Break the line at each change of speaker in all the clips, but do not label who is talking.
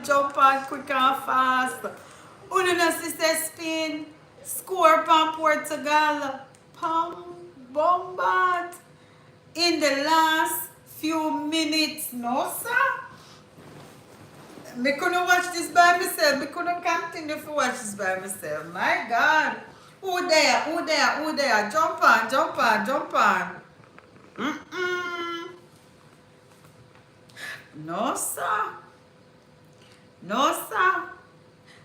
jump on quick and fast. Uno no sister Spain score from Portugal. Pam Bombat in the last few minutes. No sir. Me couldn't watch this by myself. Me couldn't continue to watch this by myself. My God. Who there? Who there? Who there? Jump on, jump on, jump on. Mm-mm. No sir. No sir.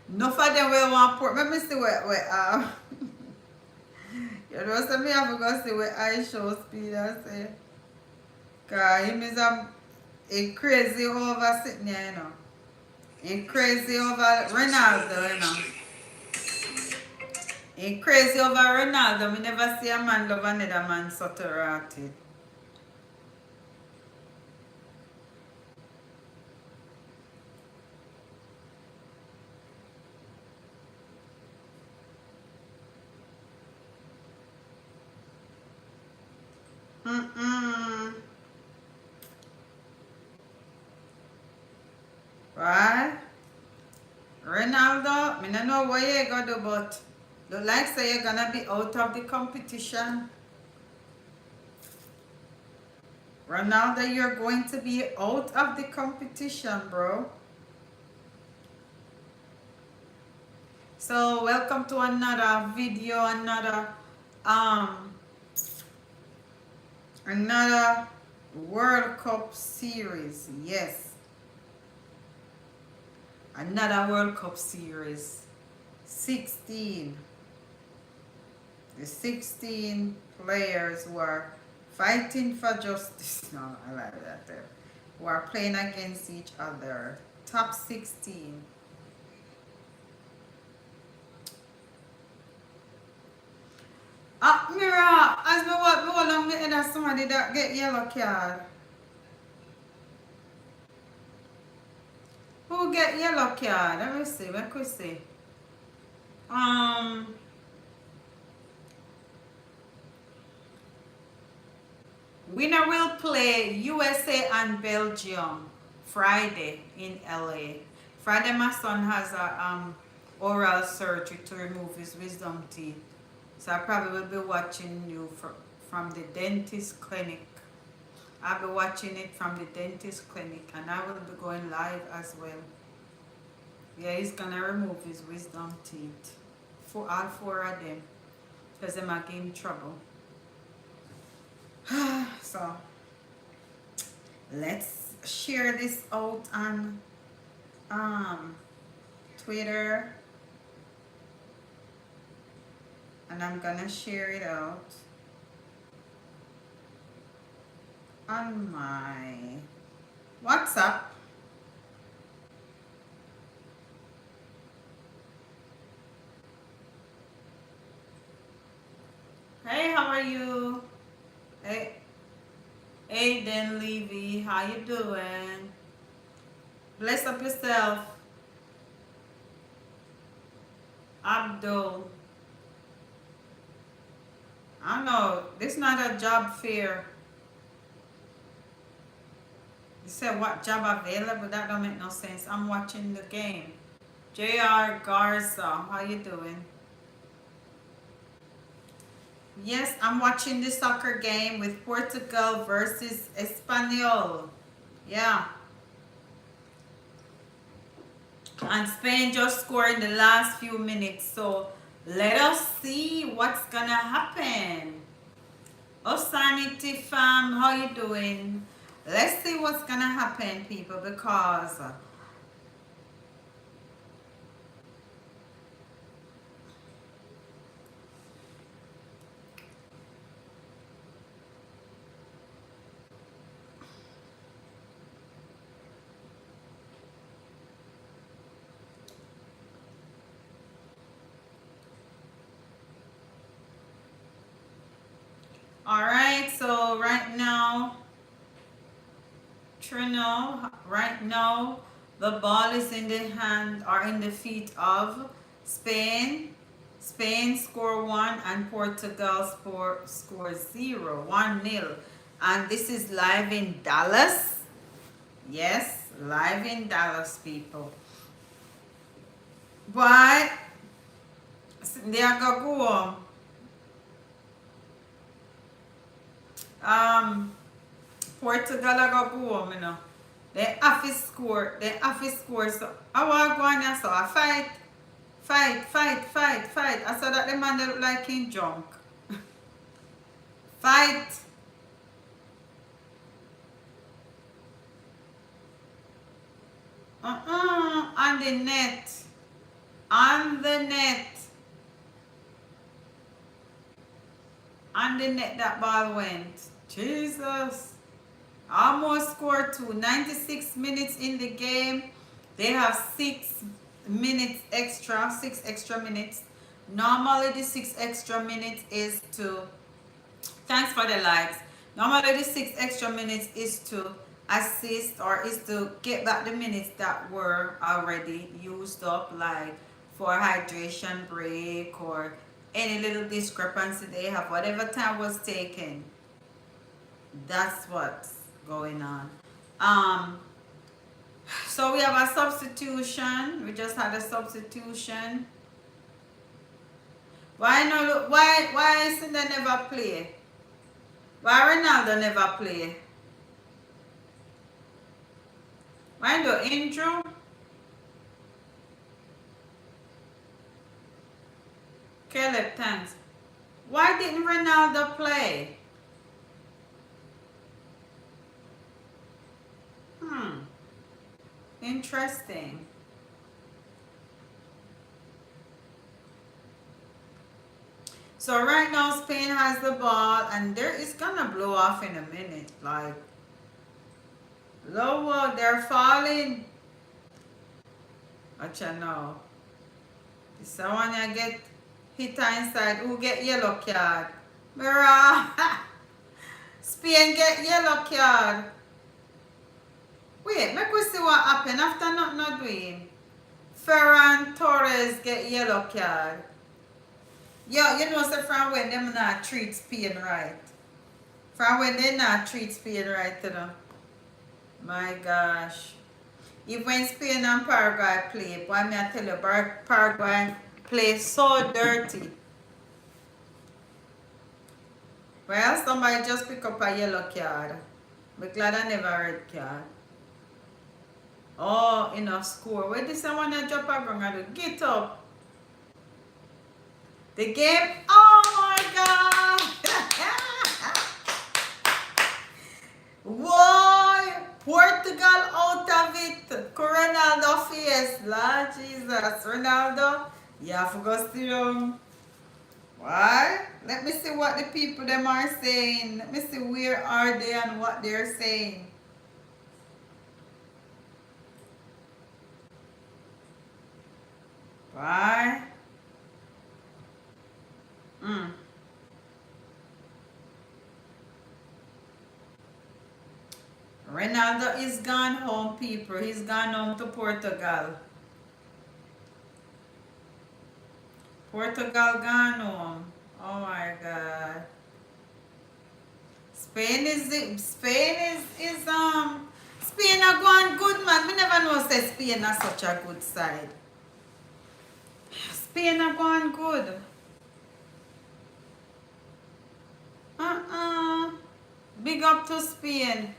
No for them will want port. Let me see where you know so me have to go see where I show speed and say. Cause him is a crazy over sitting here, you know. He crazy over Ronaldo, you know. He crazy over Ronaldo. We never see a man love another man so to rot it. Mm-mm. Right? Ronaldo, I don't know what you gonna do, but look like say you're gonna be out of the competition. Ronaldo, you're going to be out of the competition, bro. So welcome to another video, another World Cup series. Yes. Another World Cup series. 16. The 16 players who are fighting for justice. No, I like that there. Who are playing against each other. Top 16. Mira, as me what long me in somebody that get yellow card. Who get yellow card? Let me see, what could we see? Winner will play USA and Belgium Friday in LA. Friday my son has a oral surgery to remove his wisdom teeth. So I probably will be watching you from the dentist clinic. I'll be watching it from the dentist clinic and I will be going live as well. Yeah, he's gonna remove his wisdom teeth. For all four of them. Because they might give him trouble. So let's share this out on Twitter. And I'm gonna share it out on my WhatsApp. Hey, how are you? Hey, Aiden Levy, how you doing? Bless up yourself. Abdul. I don't know, this is not a job fair. You said what job available? That don't make no sense. I'm watching the game. JR Garza, how you doing? Yes, I'm watching the soccer game with Portugal versus Espanol. Yeah. And Spain just scored in the last few minutes. So let us see what's gonna happen. Oh, Sanity fam, how you doing? Let's see what's gonna happen, people, because all right, so right now, Trino, right now, the ball is in the hand or in the feet of Spain. Spain score 1 and Portugal score 0, 1-0. And this is live in Dallas. Yes, live in Dallas, people. But they are gonna go home. Portugal are gonna go home, you know. They have to score. They have to score. So I want to go on there. So I fight. Fight, fight, fight, fight. I saw that the man they look like him drunk. Fight. On the net. On the net. On the net that ball went. Jesus. Almost scored two. 96 minutes in the game. They have 6 minutes extra. 6 extra minutes. Normally the 6 extra minutes is to, thanks for the likes. Normally the 6 extra minutes is to assist or is to get back the minutes that were already used up, like for hydration break or any little discrepancy they have, whatever time was taken. That's what's going on. So we have a substitution. We just had a substitution. Why no? Why isn't they never play? Why Ronaldo never play? Why do Andrew? Caleb, thanks. Why didn't Ronaldo play? Interesting. So right now Spain has the ball and it's gonna blow off in a minute. Like, lower, they're falling. Watch out now. This one I get hit inside. Who get yellow card? Mira. Spain get yellow card. Wait, make we see what happened after not doing. Ferran Torres get yellow card. Yo, you know, so from when them not treat Spain right. From when they not treat Spain right, you know. My gosh. If when Spain and Paraguay play, boy, me I tell you, Paraguay play so dirty. Well, somebody just pick up a yellow card. But glad I never red card. Oh, enough score. Where did someone drop a ground? Get up. The game. Oh my God. Whoa. Portugal out of it. Ronaldo face. Lord Jesus. Ronaldo. You have to go still. Why? Let me see what the people them are saying. Let me see where are they and what they're saying. Why? Ronaldo is gone home, people. He's gone home to Portugal. Portugal gone home. Oh my God. Spain are going good, man. We never know say Spain are such a good side. Spain are going good. Big up to Spain.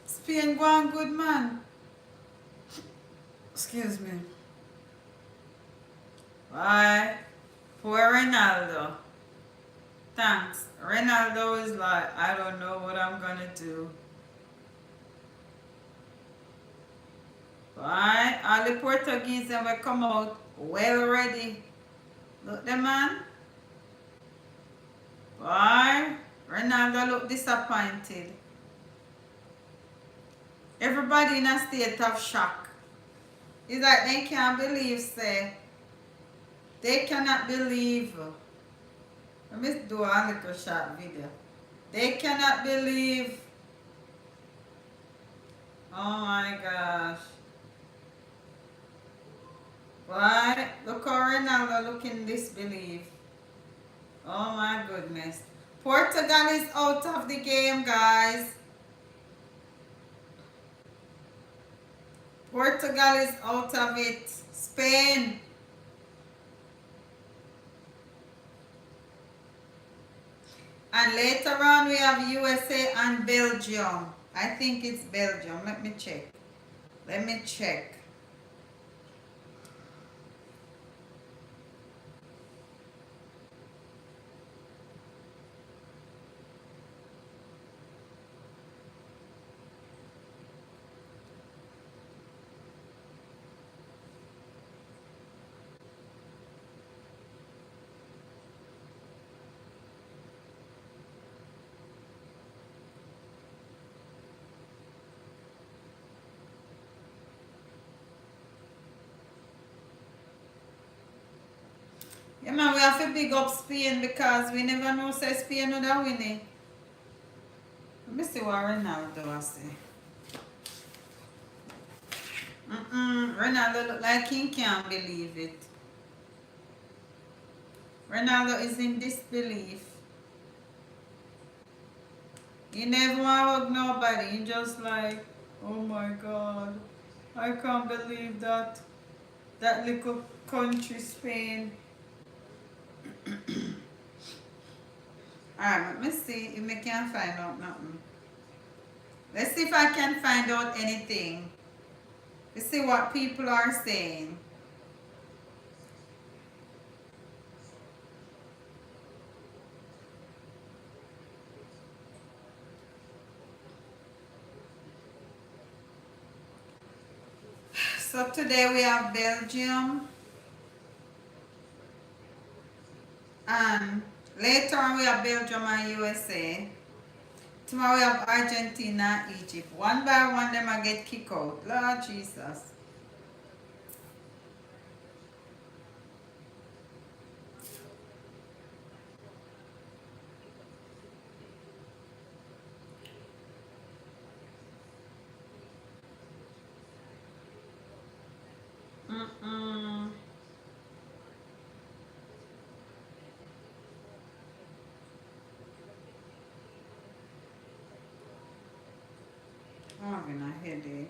Spain going good, man. Excuse me. Why? Poor Ronaldo. Thanks. Ronaldo is like, I don't know what I'm gonna do. Why? All the Portuguese and will come out well ready. Look the man. Why? Ronaldo look disappointed. Everybody in a state of shock. It's like they can't believe, say. They cannot believe. Let me do a little short video. They cannot believe. Oh my gosh. Why? Look how Ronaldo look in disbelief. Oh my goodness. Portugal is out of the game, guys. Portugal is out of it. Spain. And later on we have USA and Belgium. I think it's Belgium. Let me check. Let me check. Yeah, man, we have to big up Spain because we never know say Spain would have win it. Let me see what Ronaldo has say. Ronaldo look like he can't believe it. Ronaldo is in disbelief. He never want to hug nobody. He just like, oh my God, I can't believe that that little country Spain. Alright, let me see if I can find out nothing. Let's see if I can find out anything. Let's see what people are saying. So today we have Belgium, and later on we have Belgium and USA. Tomorrow we have Argentina and Egypt. One by one them I get kicked out. Lord Jesus. Mm-mm. I'm having a headache.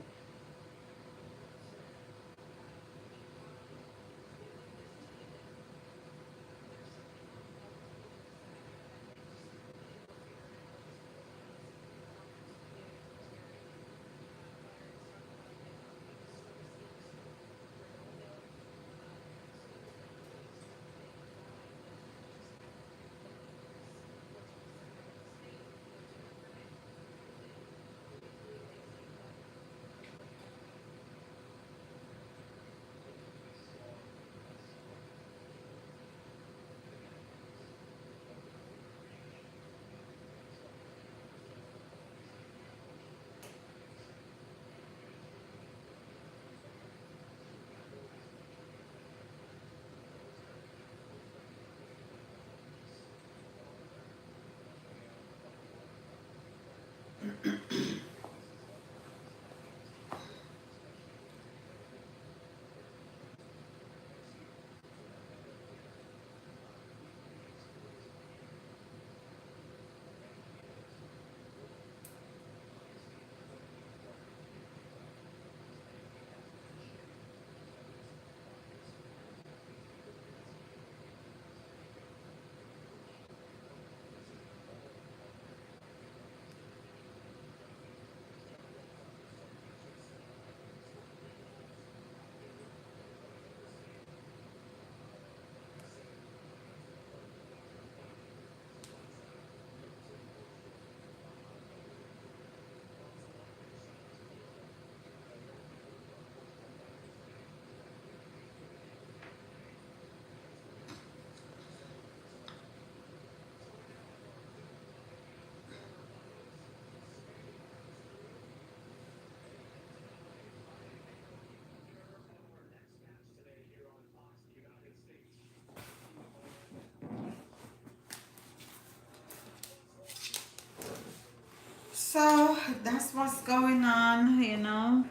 So that's what's going on.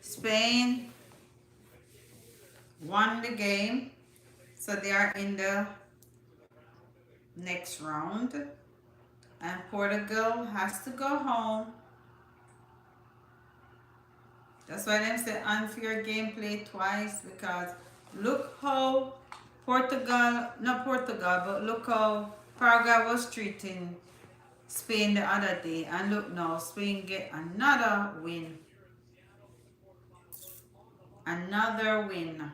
Spain won the game. So they are in the next round. And Portugal has to go home That's why them say unfair gameplay twice because look how Portugal, not Portugal, but look how Paraguay was treating Spain the other day, and look now, Spain get another win, another win.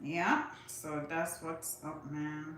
Yeah, so that's what's up, man.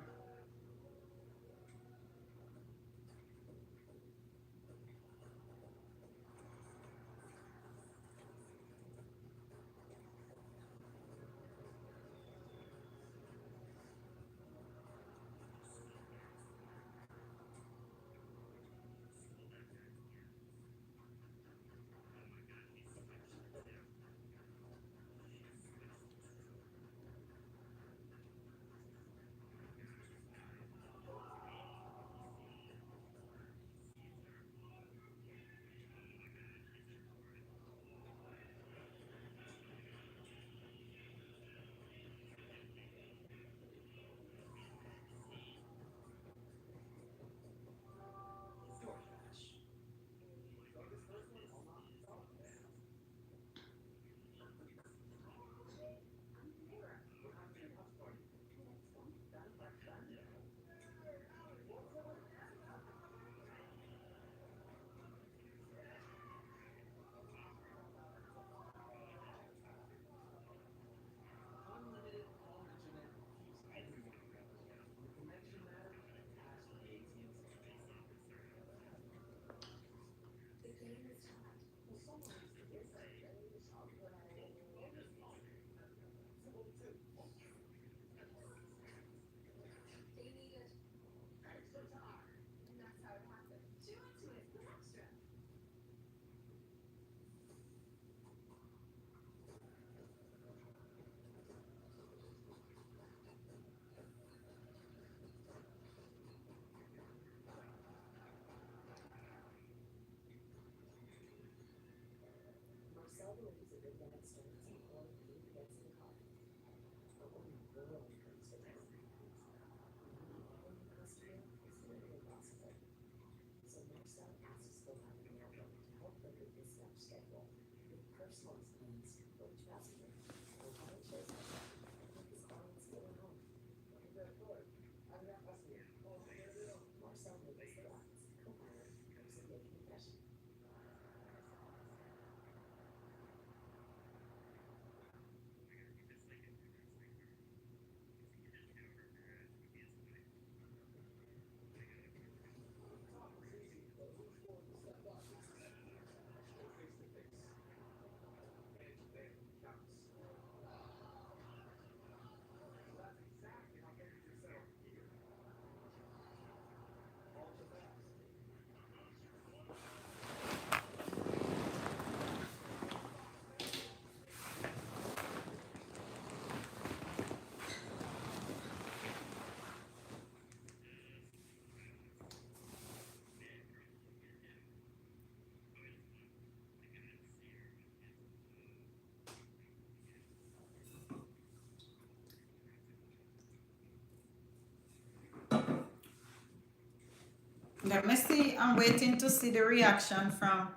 Let me see. I'm waiting to see the reaction from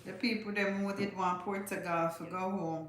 the people them who did want Portugal to go home.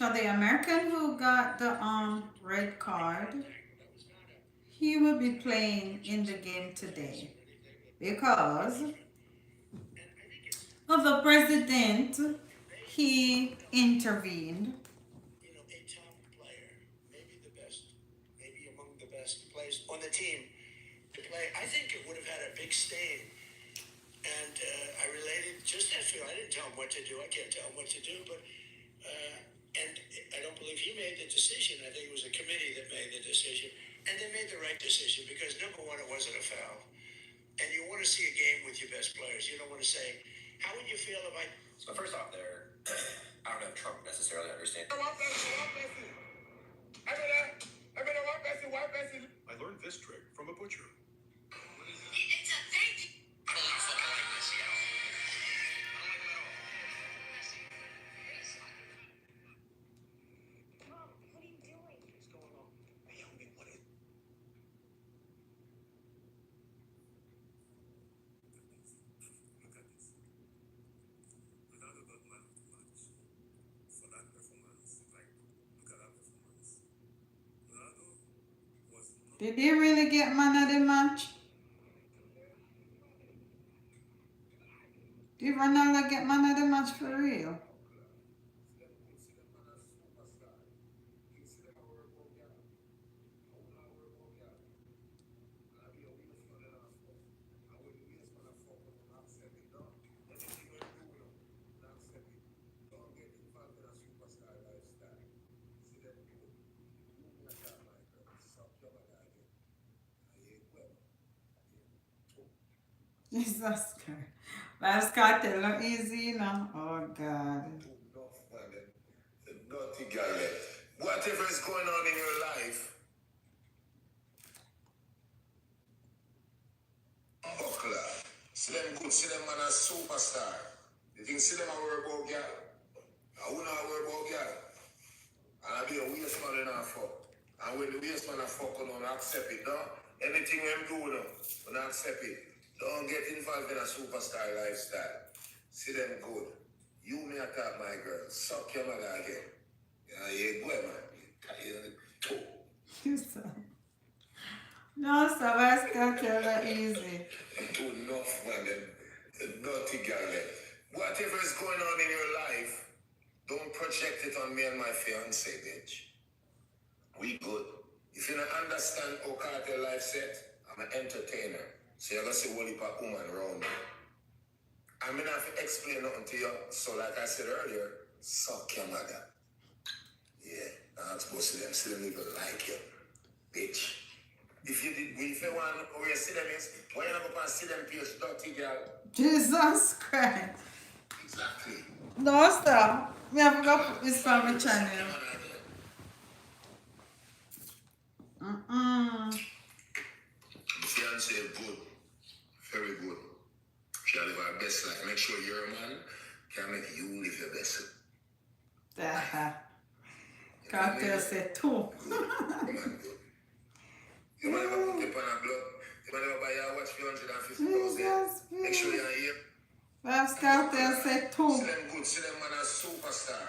So the American who got the red card, he will be playing in the game today because of the president. He intervened.
A top player, maybe the best, maybe among the best players on the team to play. I think it would have had a big stain. And I related just that feel. I didn't tell him what to do. I can't tell him what to do, but and I don't believe he made the decision. I think it was a committee that made the decision, and they made the right decision because number one, it wasn't a foul, and you want to see a game with your best players. You don't want to say, "How would you feel if I?"
So first off, there, I don't know if Trump necessarily understands.
I learned this trick from a butcher.
It's a thing. I don't fucking like this, yo. I don't like him at all.
Mom, what are you doing?
What's going on? Hey, homie, what is?
Look at this. Ronaldo got man of the match for that performance. Like, look at that performance. Ronaldo was not.
Did he really get man of the match? Did Ronaldo get man of the match for real? Jesus Christ. Last cartel not easy, you know. Oh God.
The naughty girl. Whatever is going on in your life, buckler. See them good, see them man a superstar. You think see them a worry about girl? I will not worry about girl. And I be a waste man in a fuck. And when the waste man a fuck, you don't accept it, no? Anything them do, no? You don't accept it. Don't get involved in a superstar lifestyle. See them good. You me attack my girl. Suck your mother again. Yeah, boy, man.
No, so last cartel not easy.
Too enough, man. The naughty girl. Whatever is going on in your life, don't project it on me and my fiance, bitch. We good. If you don't understand how cartel life set, I'm an entertainer. So you're going to see one heap of woman around me. I'm going to have to explain nothing to you. So like I said earlier, suck your mother. Yeah, I'm supposed to them. See them even like you. Bitch. If you want where you see them is, why you not go and see them page, dirty girl?
Jesus Christ.
Exactly.
No, stop. Me have to go put this from my channel.
The fiance is good. Very good. She'll live her best life. Make sure your man can make you live your best life.
Cartel said two.
Good. Man, good. You might never put it on a blood. You might never buy your watch for 150,000.
Jesus,
Make sure you're here.
Last cartel said two.
See them good. See them man a superstar.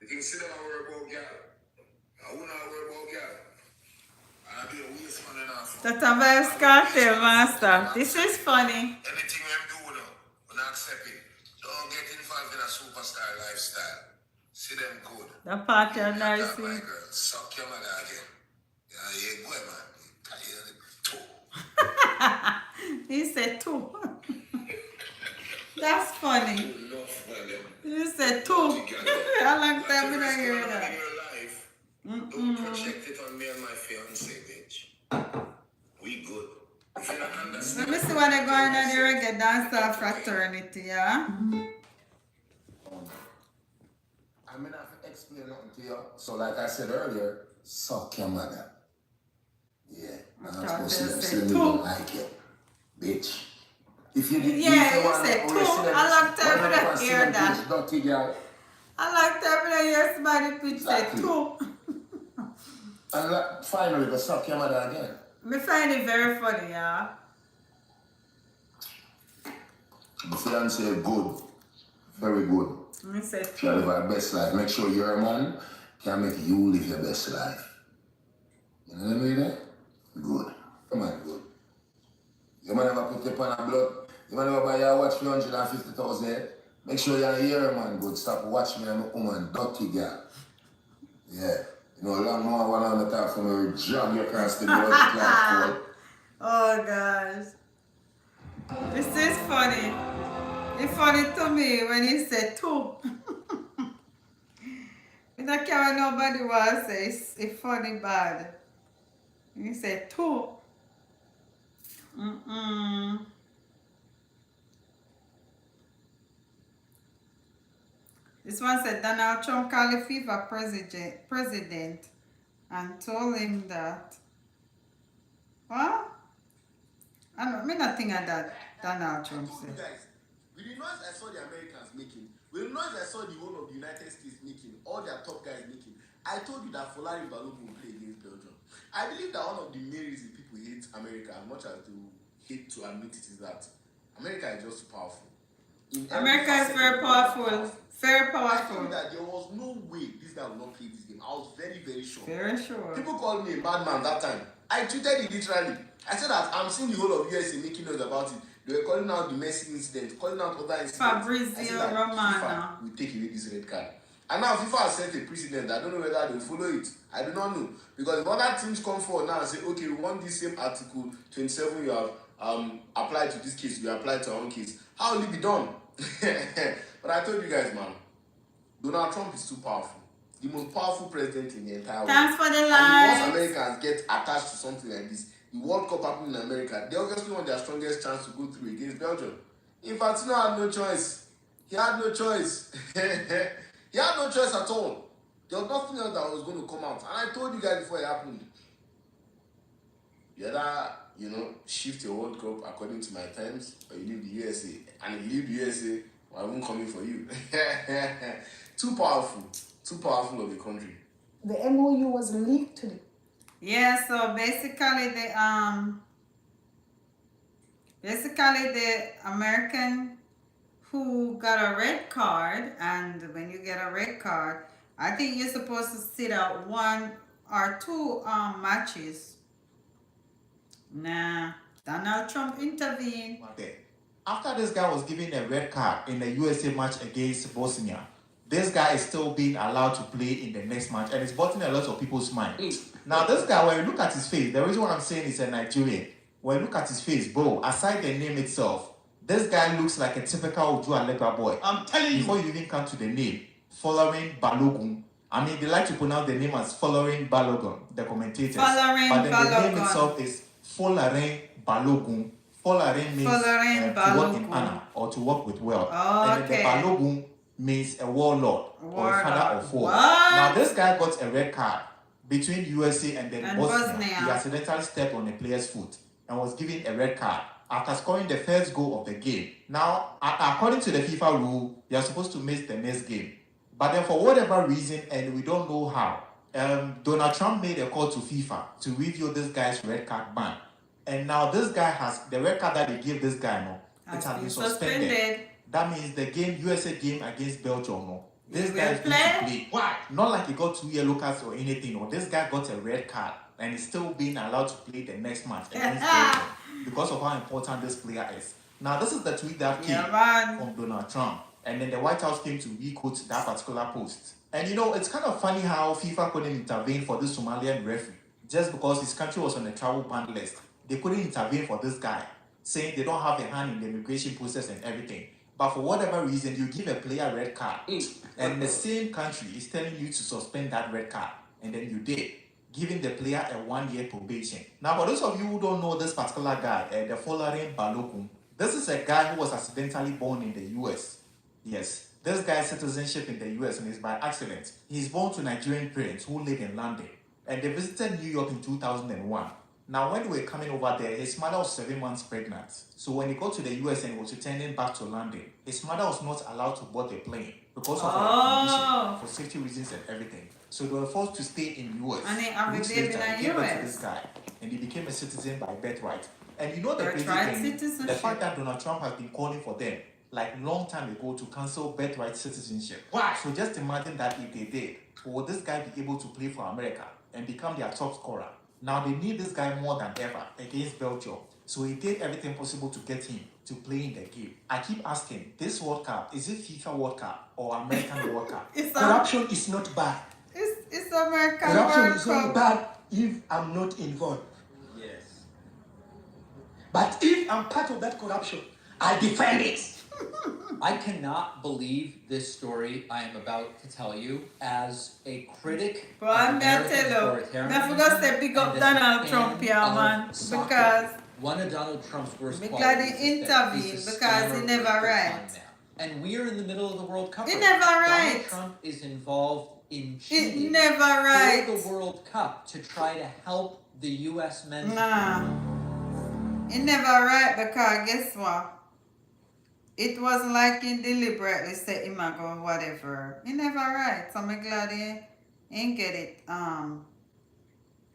You think see them a worry about girl? I wouldn't worry about girl. I'll be a waste man in our phone.
That's a Vibes Cartel, master. This is funny.
Anything I'm doing now, when I accept it. Don't get involved in a superstar lifestyle. See them good.
The party are
My
nice.
girl, suck your mother again. Yeah, boy, man.
He said two. That's funny.
Enough, man.
He said two. I like that when I hear
In
that.
your life, don't project it on me and my fiance, bitch. We good. If you don't understand.
Let me see when they go in the reggae dancer fraternity, yeah?
I'm gonna have to explain nothing to you. So, like I said earlier, suck your mother. Yeah, I'm supposed to
say
still
two.
don't like you, bitch. If you did,
Yeah, you said two. I like that when I hear that.
Dirty girl.
I like that when I hear somebody pitch say
Exactly.
two.
And finally, go suck your mother again.
Me find it very funny, yeah?
The fiance is good, very good.
Me say
She'll
two.
live her best life. Make sure your man can make you live your best life. You know what I mean? Good. Come on, good. You might never put your pan of blood. You might never buy your watch for 150,000. Make sure you're here, man. Good. Stop watch me and my woman, dirty girl. Yeah. You know, long more one on the top from her jam you across the blood clot.
Oh gosh. This is funny. It's funny to me when he said two. I don't care what nobody was say. It's funny bad. He said two. This one said Donald Trump called the FIFA president and told him that. What? I mean nothing of that Donald Trump
You
said.
guys, with the noise I saw the Americans making, with the noise I saw the whole of the United States making, all their top guys making, I told you that Folari Balogun will play against Belgium. I believe that one of the main reasons people hate America as much as they hate to admit it is that America is just too powerful.
America is very powerful. Very
I
powerful.
told you that there was no way this guy would not play this game. I was very, very sure.
Very sure.
People called me a madman that time. I tweeted it literally. I said that I'm seeing the whole of USA making noise about it. They were calling out the Messi incident, calling out other incidents.
Fabrizio Romano.
FIFA will take away this red card. And now FIFA has set a precedent. I don't know whether they will follow it. I do not know. Because if other teams come forward now and say, okay, we want this same article 27 you have applied to this case, we apply to our own case. How will it be done? But I told you guys, man, Donald Trump is too powerful. The most powerful president in the entire world.
Thanks for the
And
light.
once Americans get attached to something like this, the World Cup happening in America, they obviously want their strongest chance to go through against Belgium. Infantino had no choice. He had no choice. He had no choice at all. There was nothing else that was going to come out. And I told you guys before it happened. You either, shift your World Cup according to my times, or you leave the USA. And if you leave the USA, I won't come in for you. Too powerful of a country.
The MOU was leaked to the
Yeah, so basically the American who got a red card, and when you get a red card, I think you're supposed to sit out 1 or 2 matches. Nah, Donald Trump intervened.
After this guy was given a red card in the USA match against Bosnia, this guy is still being allowed to play in the next match, and it's bothering a lot of people's mind. Now, this guy, when you look at his face, the reason why I'm saying he's a Nigerian, when you look at his face, bro, aside the name itself, this guy looks like a typical Oju Alegba boy.
I'm telling you.
Before you even come to the name, following Balogun. I mean, they like to pronounce the name as following Balogun, the commentators.
Following
but then the name
Balogun.
itself is Following Balogun. Following means
Following
to work in
Balogun.
honor or to work with wealth.
Oh,
and then the
okay.
Balogun means a warlord or a father of war.
What?
Now, this guy got a red card between USA and then
And
Bosnia.
Bosnia.
He accidentally stepped on a player's foot and was given a red card after scoring the first goal of the game. Now, according to the FIFA rule, they are supposed to miss the next game. But then for whatever reason, and we don't know how, Donald Trump made a call to FIFA to review this guy's red card ban. And now this guy has, the red card that they gave this guy, it has been suspended. That means the game, USA game against Belgium, this guy is going to play.
Why?
Not like he got 2 yellow cards or anything. No, this guy got a red card and is still being allowed to play the next match against Belgium because of how important this player is. Now, this is the tweet that came from Donald Trump. And then the White House came to re-quote that particular post. And it's kind of funny how FIFA couldn't intervene for this Somalian referee just because his country was on the travel ban list. They couldn't intervene for this guy, saying they don't have a hand in the immigration process and everything. But for whatever reason, you give a player a red card, and the same country is telling you to suspend that red card, and then you did, giving the player a 1-year probation. Now, for those of you who don't know this particular guy, the Following Balogun, this is a guy who was accidentally born in the US. Yes, this guy's citizenship in the US and is by accident. He's born to Nigerian parents who live in London, and they visited New York in 2001. Now, when they were coming over there, his mother was 7 months pregnant. So when he got to the US and was returning back to London, his mother was not allowed to board the plane because of her condition, for safety reasons and everything. So they were forced to stay in US.
And they have a
Weeks
baby
later,
in
they gave birth to
US.
this guy, and he became a citizen by birthright. And the crazy
Birthright
thing, the
citizenship.
fact that Donald Trump has been calling for them like long time ago to cancel birthright citizenship.
Why?
So just imagine that if they did, will this guy be able to play for America and become their top scorer? Now they need this guy more than ever against Belgium. So he did everything possible to get him to play in the game. I keep asking, this World Cup, is it FIFA World Cup or American World Cup?
Corruption is not bad.
It's American
Corruption
World
is only
Cup.
bad if I'm not involved.
Yes.
But if I'm part of that corruption, I defend it.
I cannot believe this story I am about to tell you as a critic
But
of
I'm gonna
American
tell you,
authoritarianism
I forgot to big up
and as a
Donald
fan
Trump, yeah,
of
man,
soccer.
because
One of Donald Trump's worst
I'm glad
qualities
he
is that he's
intervened
a
because he
scammer
never
with the
right.
con man. And we are in the middle of the World Cup.
He
right
never
now.
right.
Donald Trump is involved in
It
cheating
never right.
for the World Cup to try to help the U.S. men's
Nah. It never right because guess what? It wasn't like he deliberately said him a go whatever. He never right. So I'm glad he ain't get it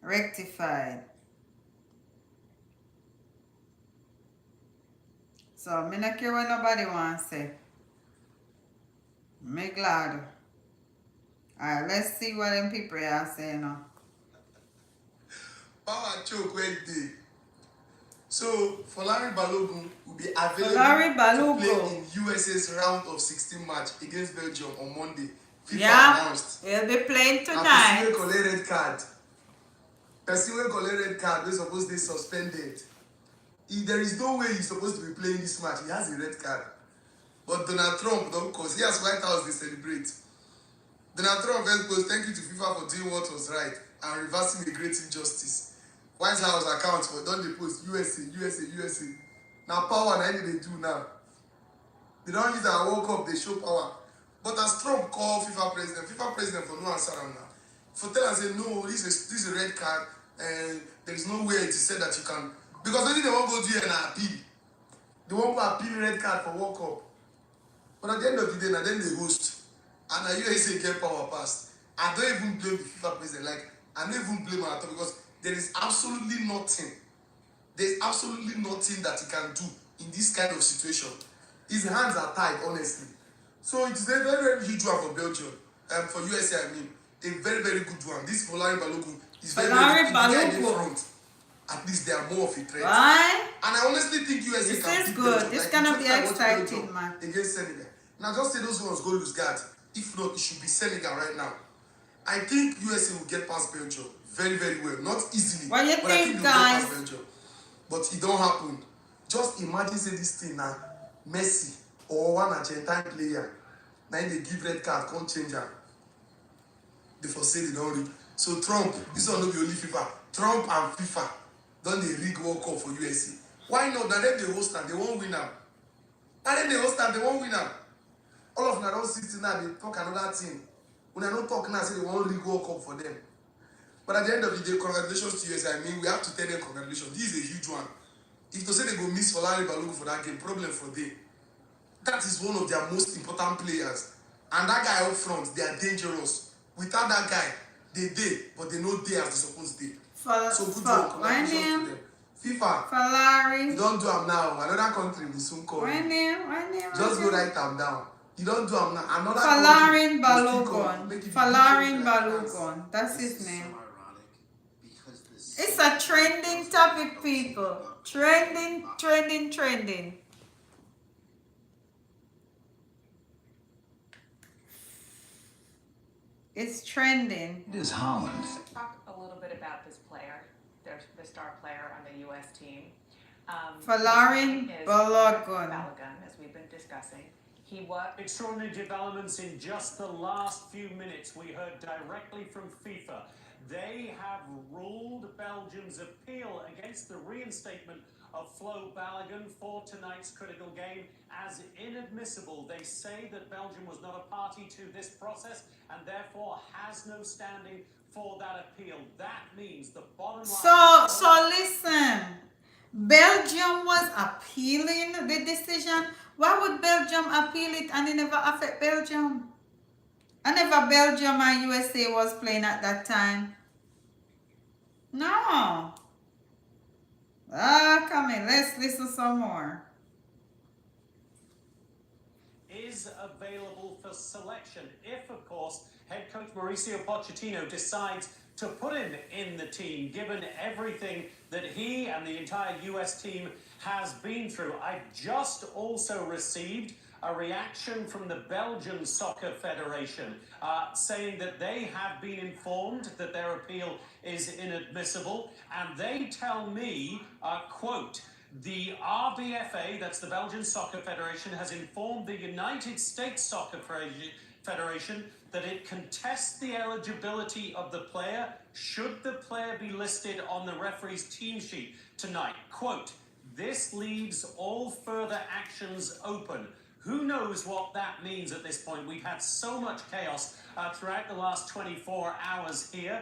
rectified. So me not care what nobody wants to say. Me glad. Alright, let's see what them people are saying now.
Power choke when day. So Folarin Balogun will be available
Folarin
to
Balogun.
play in USA's round of 16 match against Belgium on Monday. FIFA
Yeah,
announced.
he'll be playing
And
tonight.
person wey collect red card. Person wey collect red card wey suppose dey suspended. There is no way he's supposed to be playing this match. He has a red card. But Donald Trump don't cause. He has White House they celebrate. Donald Trump first goes, thank you to FIFA for doing what was right and reversing a great injustice. White House account for don dey post USA. Now power na any they do now. They don't use our World Cup, they show power. But as Trump call FIFA president for no answer am now. For tell and say no, this is a red card and there is no way to say that you can, because only they won't go do an appeal. They won't go appeal red card for World Cup. But at the end of the day, now then they host. And the USA get power passed. I don't even blame the FIFA president. Like, I don't even blame him at all because there is absolutely nothing. There's absolutely nothing that he can do in this kind of situation. His hands are tied, honestly. So it's a very, very huge one for Belgium. For USA, I mean. A very, very good one. This Folarin Balogun is very, very good. In front. At least they are more of a threat.
Why?
And I honestly think USA
This
can
is
beat
good.
Belgium.
This
Like,
gonna
the
be
first time I watched
exciting,
Belgium
man.
against Senegal. Now just say those ones go lose guard. If not, it should be Senegal right now. I think USA will get past Belgium very, very well. Not easily.
What you
but I
think,
think they'll get
guys?
past Belgium. But it don't happen. Just imagine say this thing now, Messi or one Argentine player. Now they give red card, can't change her. They forsake the don't read. So Trump, this one will be only FIFA. Trump and FIFA don't they rig World Cup for USA. Why not? Now then they host and they won't win now. And then they host and they won't win now. All of them don't sit now, they talk another thing. When I don't talk now, say they won't rig World Cup for them. But at the end of the day, congratulations to USA. I mean, we have to tell them congratulations. This is a huge one. If to say they go miss Folarin Balogun for that game, problem for them. That is one of their most important players. And that guy up front, they are dangerous. Without that guy, they did, but they know they as they supposed to. So good job, congratulations to them. FIFA,
Folarin.
you don't do them now. Another country will soon call you. Just go write them down. You don't do them now. Another
Folarin
country will still call you.
Balogun.
Make it
Folarin
difficult.
Balogun. That's his name.
Ironic because this
It's a trending topic, people. Trending. It's trending.
It is Holland.
Talk a little bit about this player, the star player on the U.S. team.
Folarin Balogun.
Balogun, as we've been discussing. He was
Extraordinary developments in just the last few minutes. We heard directly from FIFA. They have ruled Belgium's appeal against the reinstatement of Flo Balogun for tonight's critical game as inadmissible. They say that Belgium was not a party to this process and therefore has no standing for that appeal. That means the bottom line...
So listen. Belgium was appealing the decision. Why would Belgium appeal it and it never affect Belgium? And never Belgium and USA was playing at that time. No. Come in. Let's listen some more.
is available for selection if, of course, head coach Mauricio Pochettino decides to put him in the team, given everything that he and the entire US team has been through. I just also received a reaction from the Belgian Soccer Federation saying that they have been informed that their appeal is inadmissible, and they tell me, quote, the RBFA, that's the Belgian Soccer Federation, has informed the United States Soccer Federation that it contests the eligibility of the player should the player be listed on the referee's team sheet tonight. Quote, this leaves all further actions open. Who knows what that means at this point? We've had so much chaos throughout the last 24 hours here.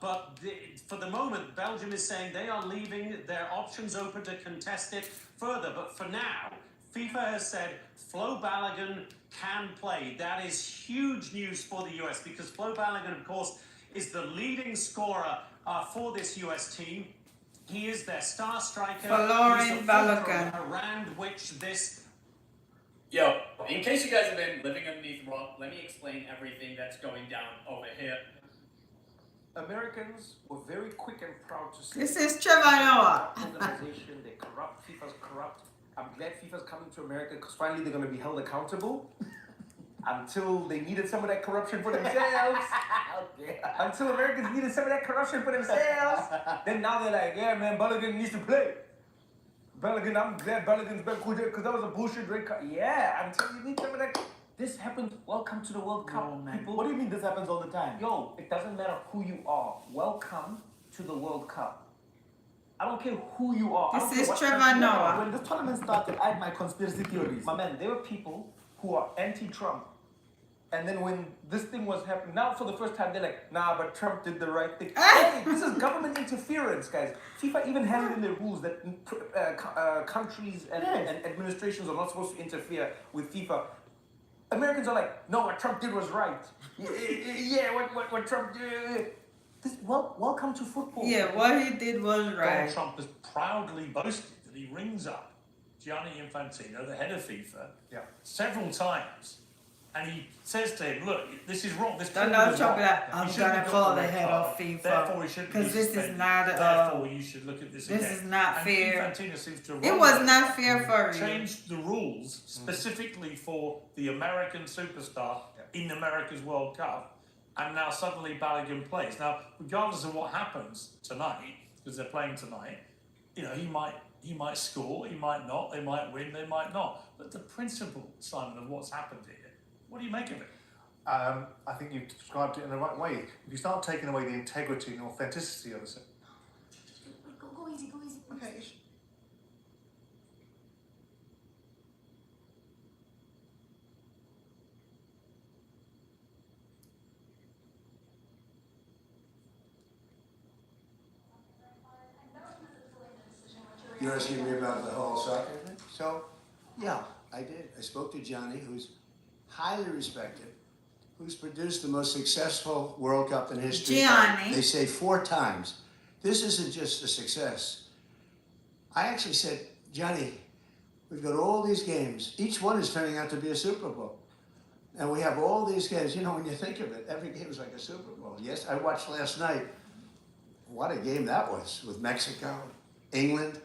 But for the moment, Belgium is saying they are leaving their options open to contest it further. But for now, FIFA has said Flo Balogun can play. That is huge news for the US because Flo Balogun, of course, is the leading scorer for this US team. He is their star striker.
Florian Balogun.
Around which this...
Yo, in case you guys have been living underneath a rock, let me explain everything that's going down over here.
Americans were very quick and proud to say
This is Trevor Noah.
organization, they corrupt, FIFA's corrupt. I'm glad FIFA's coming to America because finally they're going to be held accountable. Until they needed some of that corruption for themselves. Until Americans needed some of that corruption for themselves. Then now they're like, yeah, man, Balogun needs to play. Balogun, I'm glad Balogun's back because that was a bullshit red card. Yeah, until you need some of that. This happened. Welcome to the World Cup, people.
What do you mean this happens all the time?
Yo, it doesn't matter who you are. Welcome to the World Cup. I don't care who you are.
This is Trevor Noah.
When this tournament started, I had my conspiracy theories.
My man, there were people who are anti-Trump. And then when this thing was happening, now for the first time, they're like, nah, but Trump did the right thing. Hey, this is government interference, guys. FIFA even has it in their rules that countries and administrations are not supposed to interfere with FIFA. Americans are like, no, what Trump did was right. Yeah, what Trump did. Welcome to football.
Yeah, what he did was right.
Donald Trump has proudly boasted that he rings up Gianni Infantino, the head of FIFA, several times. And he says to him, look, this is wrong. This
Donald Trump, I'm going to call the head of FIFA.
Therefore, he shouldn't be
because this
suspended.
is not,
therefore, you should look at this
this
again.
is not
and
fair.
Infantino seems to
It was not fair for you.
Changed the rules specifically for the American superstar in America's World Cup. And now suddenly Balogun plays. Now, regardless of what happens tonight, because they're playing tonight, you know, he might score, he might not, they might win, they might not. But the principle, Simon, of what's happened here, what do you make of it?
I think you've described it in the right way. If you start taking away the integrity and authenticity of it.
Go easy, go easy.
Okay.
You're asking me about the whole soccer thing? So, yeah, I did. I spoke to Johnny, who's highly respected, who's produced the most successful World Cup in history.
Gianni.
They say 4 times. This isn't just a success. I actually said, Johnny, we've got all these games. Each one is turning out to be a Super Bowl. And we have all these games. You know, when you think of it, every game is like a Super Bowl. Yes, I watched last night. What a game that was with Mexico, England.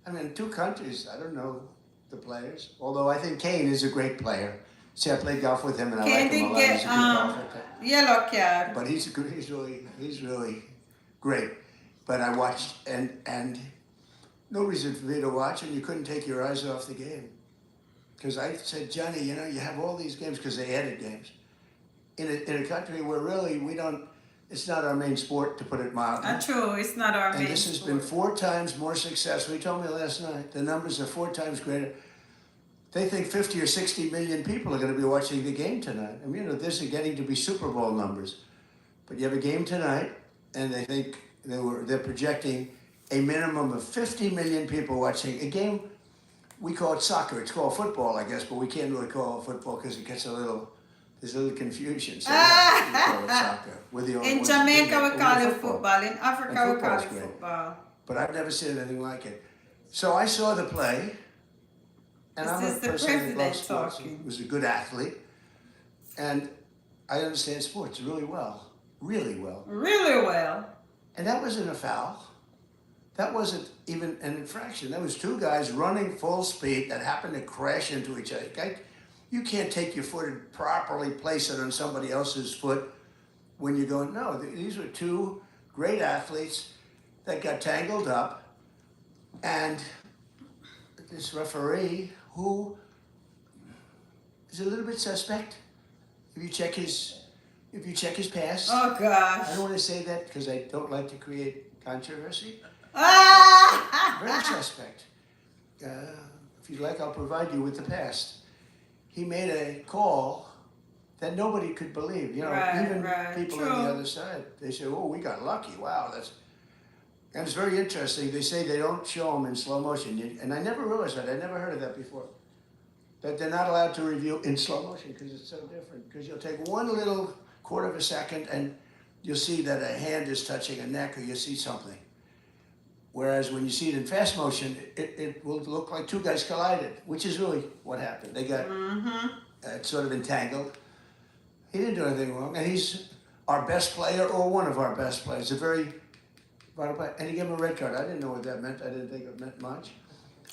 I mean, 2 countries, I don't know the players. Although I think Kane is a great player. See, I played golf with him and I like him a lot. He's a good golfer.
Yellow card.
But he's really great. But I watched and no reason for me to watch, and you couldn't take your eyes off the game. Because I said, Johnny, you know, you have all these games because they added games. In a country where really we don't, it's not our main sport, to put it mildly.
True, it's not our main
And this has
sport.
been 4 times more successful. He told me last night, the numbers are 4 times greater. They think 50 or 60 million people are going to be watching the game tonight. I mean, you know, this is getting to be Super Bowl numbers. But you have a game tonight, and they think they're projecting a minimum of 50 million people watching a game. We call it soccer. It's called football, I guess, but we can't really call it football because it gets there's a little confusion. So we call it soccer.
In Jamaica, we call it football. In Africa, we call it
great.
football.
But I've never seen anything like it. So I saw the play, And
This
I'm a
is the
person that
president
loves sports,
talking.
who's a good athlete, and I understand sports really well, really well.
Really well.
And that wasn't a foul. That wasn't even an infraction. That was two guys running full speed that happened to crash into each other. You can't take your foot and properly place it on somebody else's foot when you're going, no, these were two great athletes that got tangled up, and this referee, who is a little bit suspect, if you check his past.
Oh gosh.
I don't want to say that because I don't like to create controversy. Very suspect. If you'd like, I'll provide you with the past. He made a call that nobody could believe. You know, even people on the other side, they say, "Oh, we got lucky. Wow, that's." And it's very interesting. They say they don't show them in slow motion, and I never realized that. I never heard of that before. That they're not allowed to review in slow motion because it's so different. Because you'll take one little quarter of a second and you'll see that a hand is touching a neck, or you see something. Whereas when you see it in fast motion, it will look like two guys collided, which is really what happened. They got sort of entangled. He didn't do anything wrong, and he's our best player or one of our best players. A very vital player, and he gave him a red card. I didn't know what that meant. I didn't think it meant much.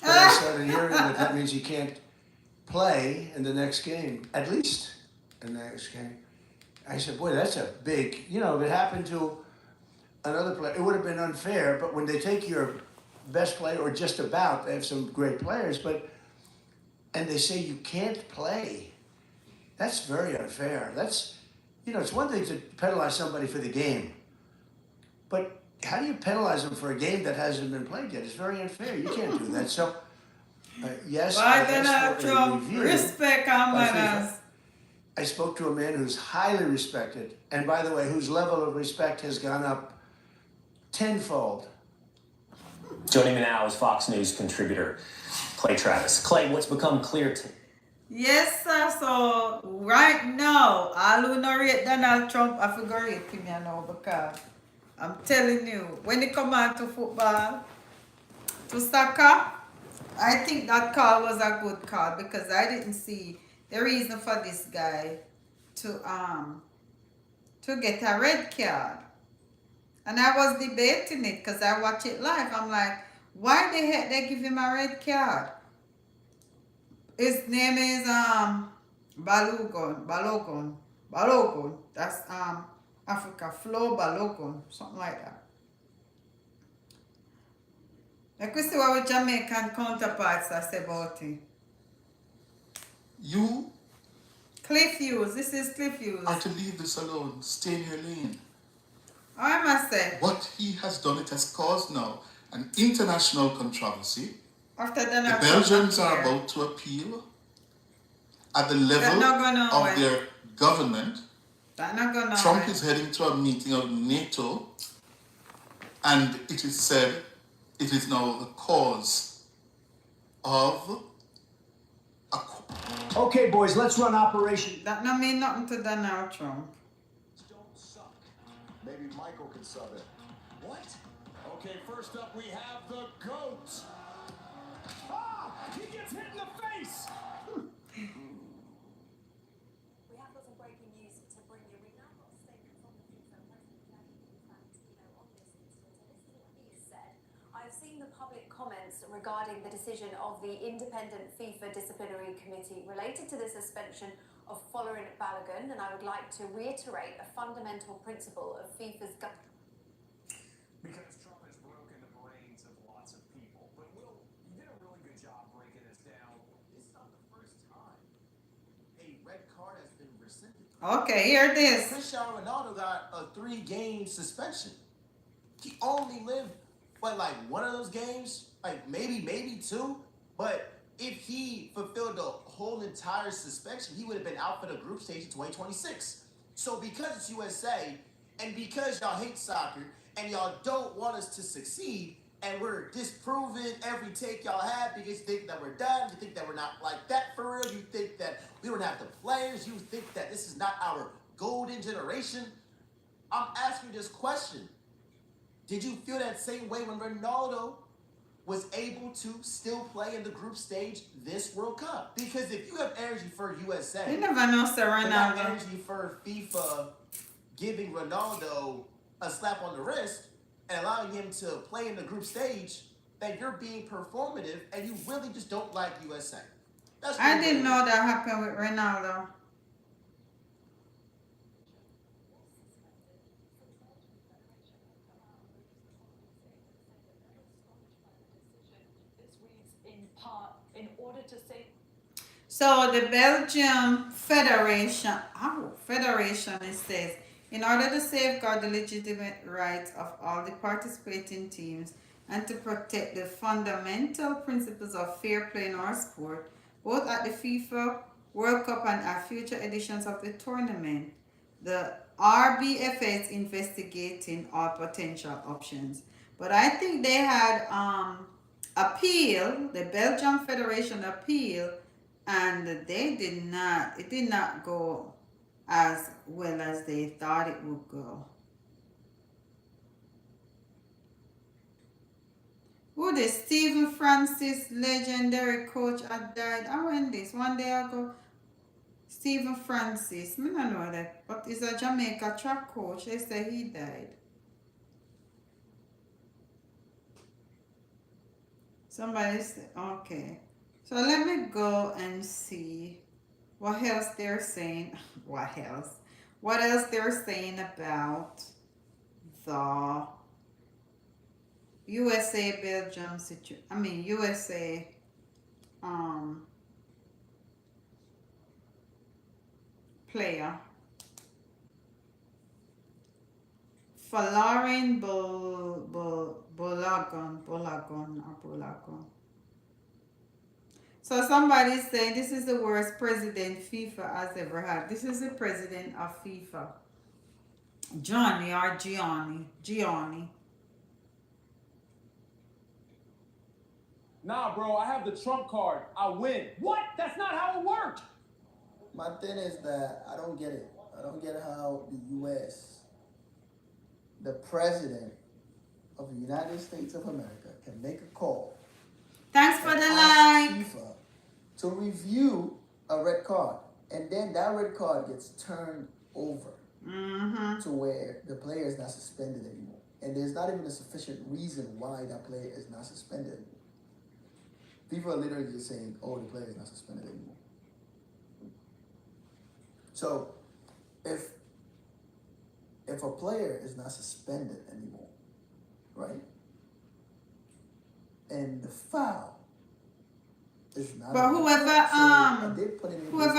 But I started hearing that means he can't play in the next game, at least in the next game. I said, boy, that's a big, if it happened to another player, it would have been unfair, but when they take your best player, or just about, they have some great players, and they say you can't play, that's very unfair. That's, it's one thing to penalize somebody for the game, but how do you penalize them for a game that hasn't been played yet? It's very unfair. You can't do that. So, yes, I asked for a review.
Respect our manners.
I spoke to a man who's highly respected, and by the way, whose level of respect has gone up tenfold.
Joining me now is Fox News contributor Clay Travis. Clay, what's become clear to
Yes, sir. So right now, all who not rate Donald Trump, I forgot rate him now, because I'm telling you, when it come on to football, to soccer, I think that call was a good call, because I didn't see the reason for this guy to get a red card. And I was debating it because I watch it live. I'm like, why the heck they give him a red card? His name is Balogun. That's Africa, Flo Balogun, something like that. Like we see what our Jamaican counterparts say about him.
You
Cliff Hughes, this is Cliff Hughes.
are to leave this alone. Stay in your lane.
I must say.
What he has done, it has caused now an international controversy.
After
the Belgians are about to appeal at the level of their government. Trump is heading to a meeting of NATO, and it is said it is now the cause of a...
Okay, boys, let's run Operation.
That don't mean nothing to Donald Trump.
Don't suck. Maybe Michael can sub it. What? Okay, first up we have the GOAT. Ah! He gets hit in the face!
We have got some breaking news to bring you. We've now got statements from the FIFA President Infantino on this incident. And this is what he has said. I've seen the public comments regarding the decision of the independent FIFA disciplinary committee related to the suspension of following Balogun, and I would like to reiterate a fundamental principle of FIFA's
Because Trump has broken the brains of lots of people. But Will, you did a really good job breaking this down.
This is not the first time a red card has been rescinded.
Okay, here it is.
Cristiano Ronaldo got a 3-game suspension. He only lived, like one of those games? Like maybe two? But if he fulfilled the whole entire suspension, he would have been out for the group stage in 2026. So because it's USA, and because y'all hate soccer, and y'all don't want us to succeed, and we're disproving every take y'all have because you think that we're done, you think that we're not like that for real, you think that we don't have the players, you think that this is not our golden generation. I'm asking this question. Did you feel that same way when Ronaldo was able to still play in the group stage this World Cup. Because if you have energy for USA,
you never know, Sir
but not
Ronaldo.
energy for FIFA giving Ronaldo a slap on the wrist and allowing him to play in the group stage, that you're being performative and you really just don't like USA. That's
I
really
didn't
what it
know
is.
that happened with Ronaldo.
In part, in order to save.
So the Belgium Federation, it says, in order to safeguard the legitimate rights of all the participating teams and to protect the fundamental principles of fair play in our sport, both at the FIFA World Cup and at future editions of the tournament, the RBFA is investigating all potential options. But I think they had appeal, the Belgium Federation appeal, and it did not go as well as they thought it would go. Who the Stephen Francis legendary coach had died? I went this one day ago. Stephen Francis, I don't know that, but he's a Jamaica track coach. They say he died. Somebody said, okay. So let me go and see what else they're saying. What else? What else they're saying about the USA Belgium situation? I mean USA player. Folarin Bolagon. So somebody say this is the worst president FIFA has ever had. This is the president of FIFA. Gianni.
Nah, bro, I have the trump card. I win. What? That's not how it worked.
My thing is that I don't get it. I don't get how the U.S., the president of the United States of America, can make a call.
Thanks for the
like.
like.
FIFA to review a red card, and then that red card gets turned over to where the player is not suspended anymore, and there's not even a sufficient reason why that player is not suspended anymore. People are literally just saying, "Oh, the player is not suspended anymore." So, if a player is not suspended anymore, right, and the foul is not.
But whoever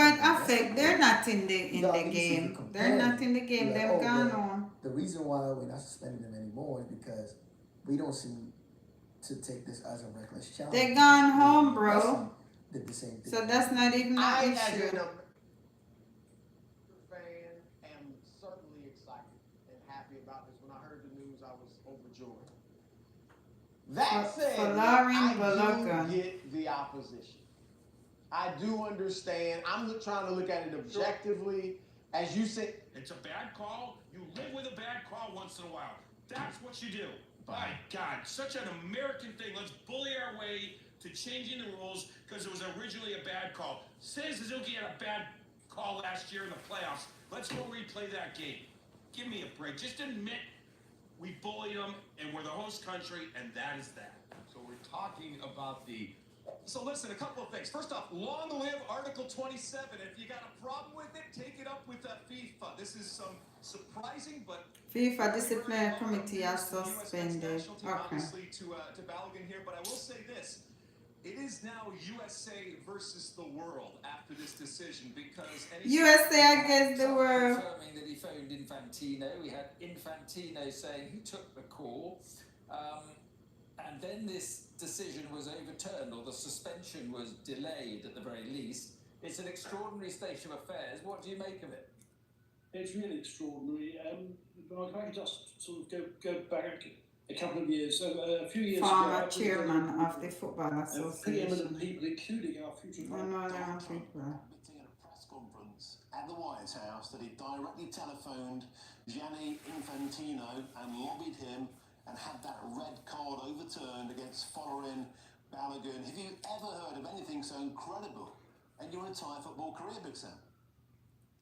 it affect, they're not in the game. They're not in the game. They've gone on.
The reason why we're not suspending them anymore is because we don't seem to take this as a reckless challenge.
They're gone home, bro.
Did the same thing.
So that's not even an issue.
Fan am certainly excited and happy about this. When I heard the news, I was overjoyed. That said, I do get the opposition. I do understand. I'm trying to look at it objectively. As you said,
it's a bad call. You live with a bad call once in a while. That's what you do. My God, such an American thing. Let's bully our way to changing the rules because it was originally a bad call. Say Suzuki had a bad call last year in the playoffs. Let's go replay that game. Give me a break. Just admit we bullied them and we're the host country, and that is that.
So we're talking about the... So listen, a couple of things. First off, long live Article 27. If you got a problem with it, take it up with FIFA. This is some surprising, but...
FIFA disciplinary committee has suspended. Okay.
Obviously to Balogun here, but I will say this. It is now USA versus the world after this decision because...
USA against the world.
Confirming that he phoned Infantino. We had Infantino saying he took the call. And then this decision was overturned, or the suspension was delayed at the very least. It's an extraordinary state of affairs. What do you make of it?
It's really extraordinary. But if I could just sort of go back a couple of years. So a few years
Former
ago,
chairman of the Football Association.
preeminent people, including our future
Donald
admitting at a press conference at the White House that he directly telephoned Gianni Infantino and lobbied him and had that red card overturned against following Balogun. Have you ever heard of anything so incredible in your entire football career, Big Sam?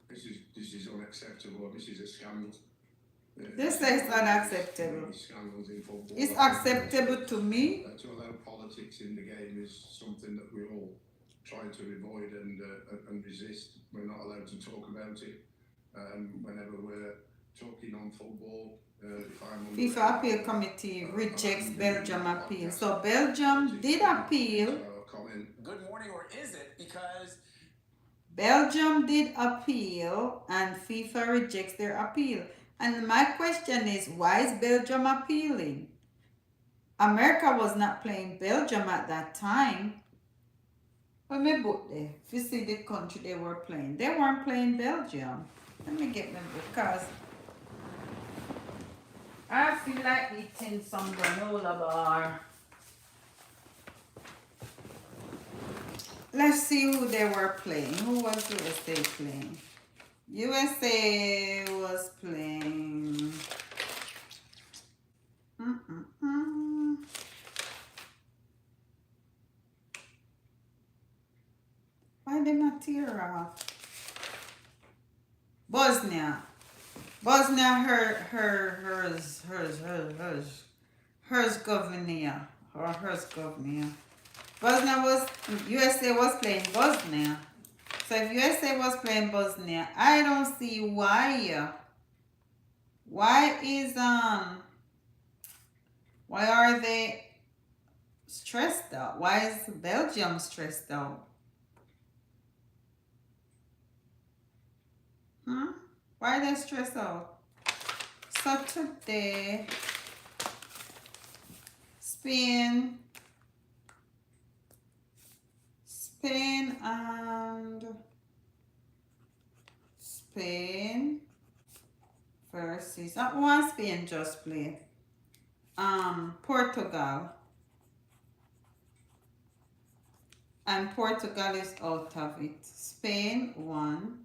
This is unacceptable. This is a scandal.
This is unacceptable.
Scandals in football.
It's acceptable to me.
To allow politics in the game is something that we're all trying to avoid and resist. We're not allowed to talk about it. Whenever we're talking on football, if I'm on
FIFA appeal committee rejects Belgium appeal. So Belgium did appeal.
Good morning, or is it? Because
Belgium did appeal and FIFA rejects their appeal. And my question is, why is Belgium appealing? America was not playing Belgium at that time. Let me book there. If you see the country they were playing, they weren't playing Belgium. Let me get my book because I feel like eating some granola bar. Let's see who they were playing. Who was USA playing? USA was playing. Why did my tear off? Bosnia. Bosnia, Herzegovina. Bosnia was, USA was playing Bosnia. So if USA was playing Bosnia, I don't see why. Why are they stressed out? Why is Belgium stressed out? Why are they stressed out? So today, Spain versus, not one Spain just played. Portugal. And Portugal is out of it. Spain won.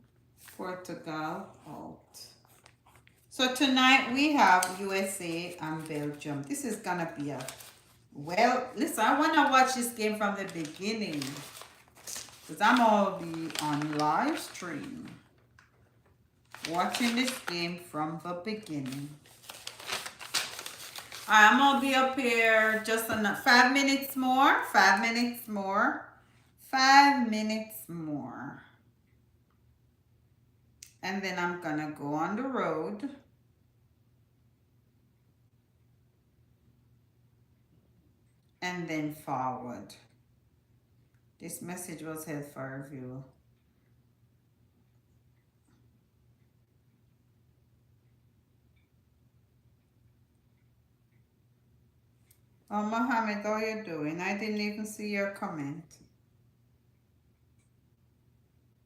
Portugal out. So tonight we have USA and Belgium. This is gonna be a, well, listen, I wanna watch this game from the beginning. Because I'm gonna be on live stream. Watching this game from the beginning. Alright, I'm gonna be up here just in 5 minutes more. 5 minutes more. 5 minutes more. And then I'm gonna go on the road. And then forward. This message was held for review. Oh, Mohammed, how you doing? I didn't even see your comment.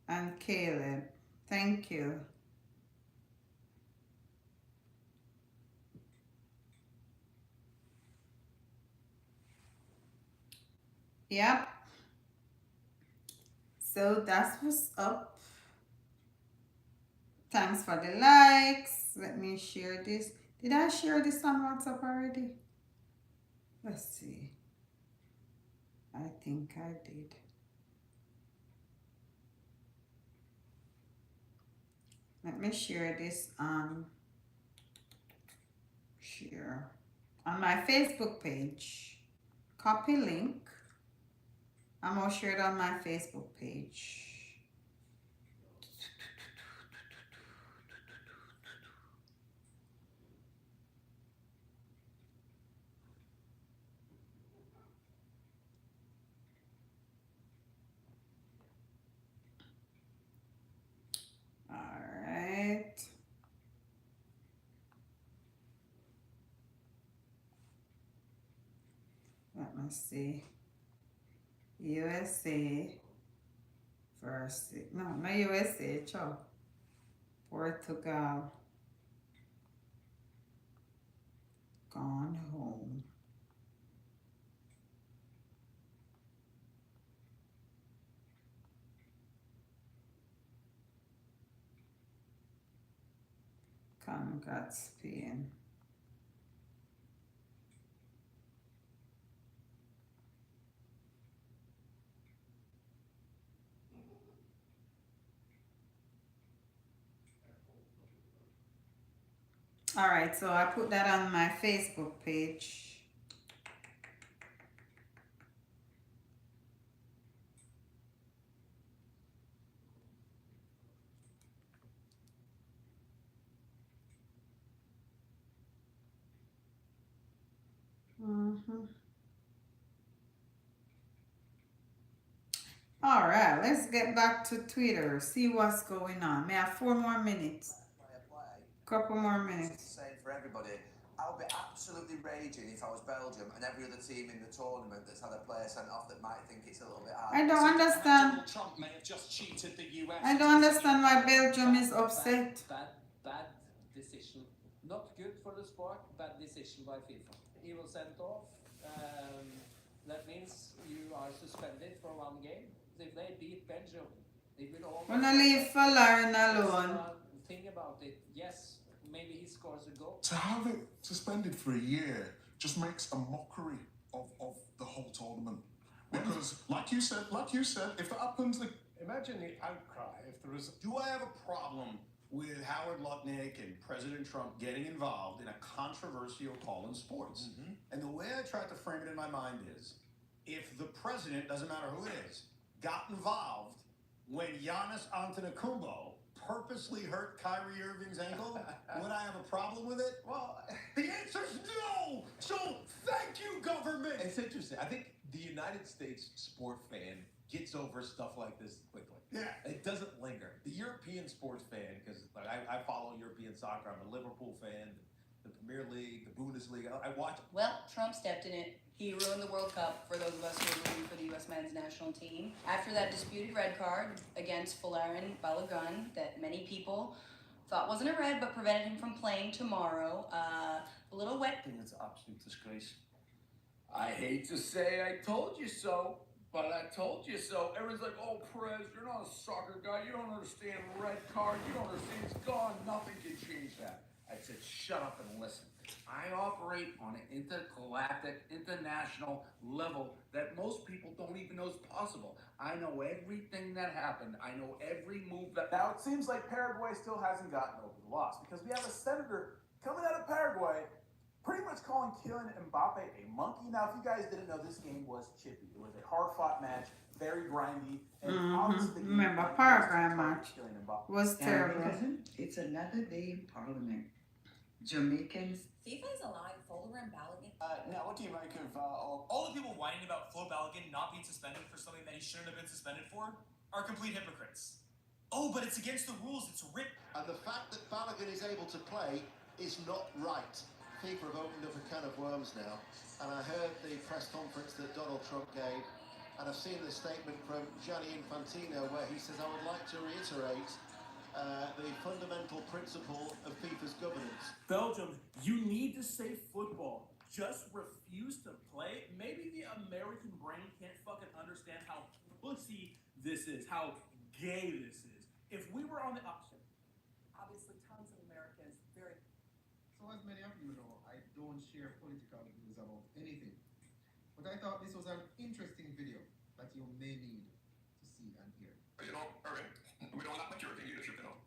And Caleb, thank you. Yep. So that's what's up. Thanks for the likes. Let me share this. Did I share this on WhatsApp already? Let's see. I think I did. Let me share this on my Facebook page. Copy link. I'm gonna share it on my Facebook page. All right. Let me see. USA versus, no, not USA, ciao. Portugal. Gone home. Congrats, Spain. All right, so I put that on my Facebook page. All right, let's get back to Twitter. See what's going on. May I have 4 more minutes? Couple more minutes.
Same for everybody. I would be absolutely raging if I was Belgium and every other team in the tournament that's had a player sent off that might think it's a little bit hard.
I don't understand.
Donald Trump may have just cheated the US.
I don't understand why Belgium is upset.
Bad decision. Not good for the sport. Bad decision by FIFA. He was sent off. That means you are suspended for 1 game. If they beat Belgium, they will all.
Wanna leave Falarin alone.
Think about it. Yes, maybe he scores a goal.
To have it suspended for a year just makes a mockery of the whole tournament. Because, like you said, if that happens,
imagine the outcry if there was. Do I have a problem with Howard Lutnick and President Trump getting involved in a controversial call in sports? And the way I tried to frame it in my mind is, if the president, doesn't matter who it is, got involved when Giannis Antetokounmpo purposely hurt Kyrie Irving's ankle, would I have a problem with it? Well, the answer's no! So, thank you, government!
It's interesting. I think the United States sport fan gets over stuff like this quickly.
Yeah.
It doesn't linger. The European sports fan, because like, I follow European soccer. I'm a Liverpool fan, the Premier League, the Bundesliga. I watch.
Well, Trump stepped in it. He ruined the World Cup for those of us who are rooting for the U.S. men's national team. After that disputed red card against Folarin Balogun that many people thought wasn't a red but prevented him from playing tomorrow, a little wet.
I think it's an absolute disgrace.
I hate to say I told you so, but I told you so. Everyone's like, oh, Perez, you're not a soccer guy. You don't understand red card. You don't understand. It's gone. Nothing can change that. I said, shut up and listen. I operate on an intergalactic, international level that most people don't even know is possible. I know everything that happened. I know every move that...
Now, it seems like Paraguay still hasn't gotten over the loss because we have a senator coming out of Paraguay pretty much calling Kylian Mbappe a monkey. Now, if you guys didn't know, this game was chippy. It was a hard-fought match, very grindy. And obviously,
Remember, Paraguay match was terrible.
It's another day in Parliament. Jamaicans.
FIFA is allowing Folarin Balogun.
Now, what do you make of all the people whining about Flo Balogun not being suspended for something that he shouldn't have been suspended for are complete hypocrites. Oh, but it's against the rules. It's written.
And the fact that Balogun is able to play is not right. FIFA have opened up a can of worms now, and I heard the press conference that Donald Trump gave, and I've seen the statement from Gianni Infantino where he says, I would like to reiterate the fundamental principle of FIFA's governance.
Belgium, you need to say football. Just refuse to play. Maybe the American brain can't fucking understand how pussy this is, how gay this is. If we were on the option, obviously tons of Americans very...
So as many of you know, I don't share political views about anything. But I thought this was an interesting video that you may need to see and hear.
You know, Irving, we don't lack maturity in leadership, you know.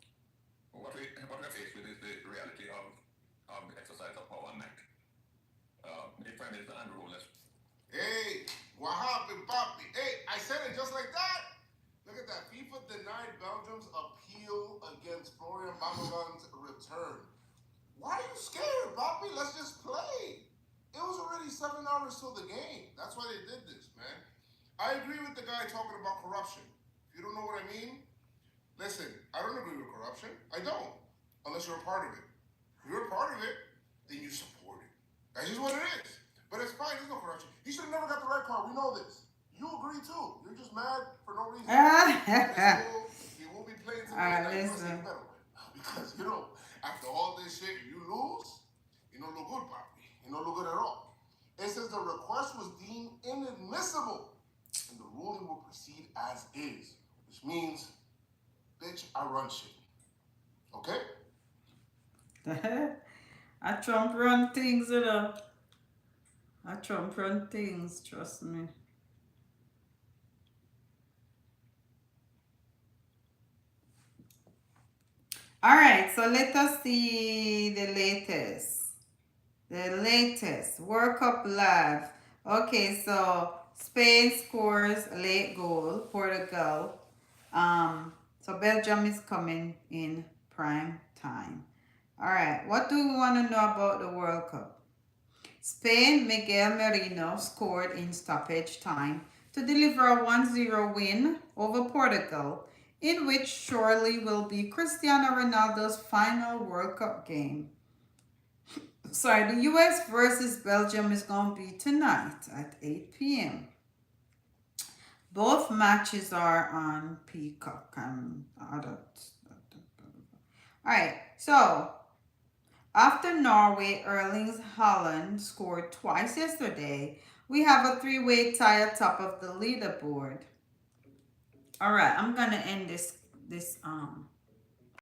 What we're faced with is the reality of the exercise of power and might. The Prime Minister Andrew Holness. Hey, what happened, Papi? Hey, I said it just like that. Look at that. FIFA denied Belgium's appeal against Florian Balogun's return. Why are you scared, Papi? Let's just play. It was already 7 hours till the game. That's why they did this, man. I agree with the guy talking about corruption. If you don't know what I mean, listen, I don't agree with corruption. I don't. Unless you're a part of it. If you're a part of it, then you support it. That's just what it is. But it's fine, there's no corruption. He should have never got the red card. We know this. You agree too. You're just mad for no reason. He will be playing tonight. Because, you know, after all this shit, you lose, you don't look good, Papi. You don't look good at all. It says the request was deemed inadmissible and the ruling will proceed as is. Which means, bitch, I run shit. Okay?
I Trump run things, you know. I Trump run things, trust me. All right, so let us see the latest. The latest World Cup live. Okay, so Spain scores a late goal. Portugal. So Belgium is coming in prime time. All right, what do we want to know about the World Cup? Spain, Miguel Merino scored in stoppage time to deliver a 1-0 win over Portugal, in which surely will be Cristiano Ronaldo's final World Cup game. Sorry, the US versus Belgium is going to be tonight at 8 p.m. Both matches are on Peacock. Alright, so after Norway, Erling Haaland scored twice yesterday, we have a three-way tie atop of the leaderboard. Alright, I'm gonna end this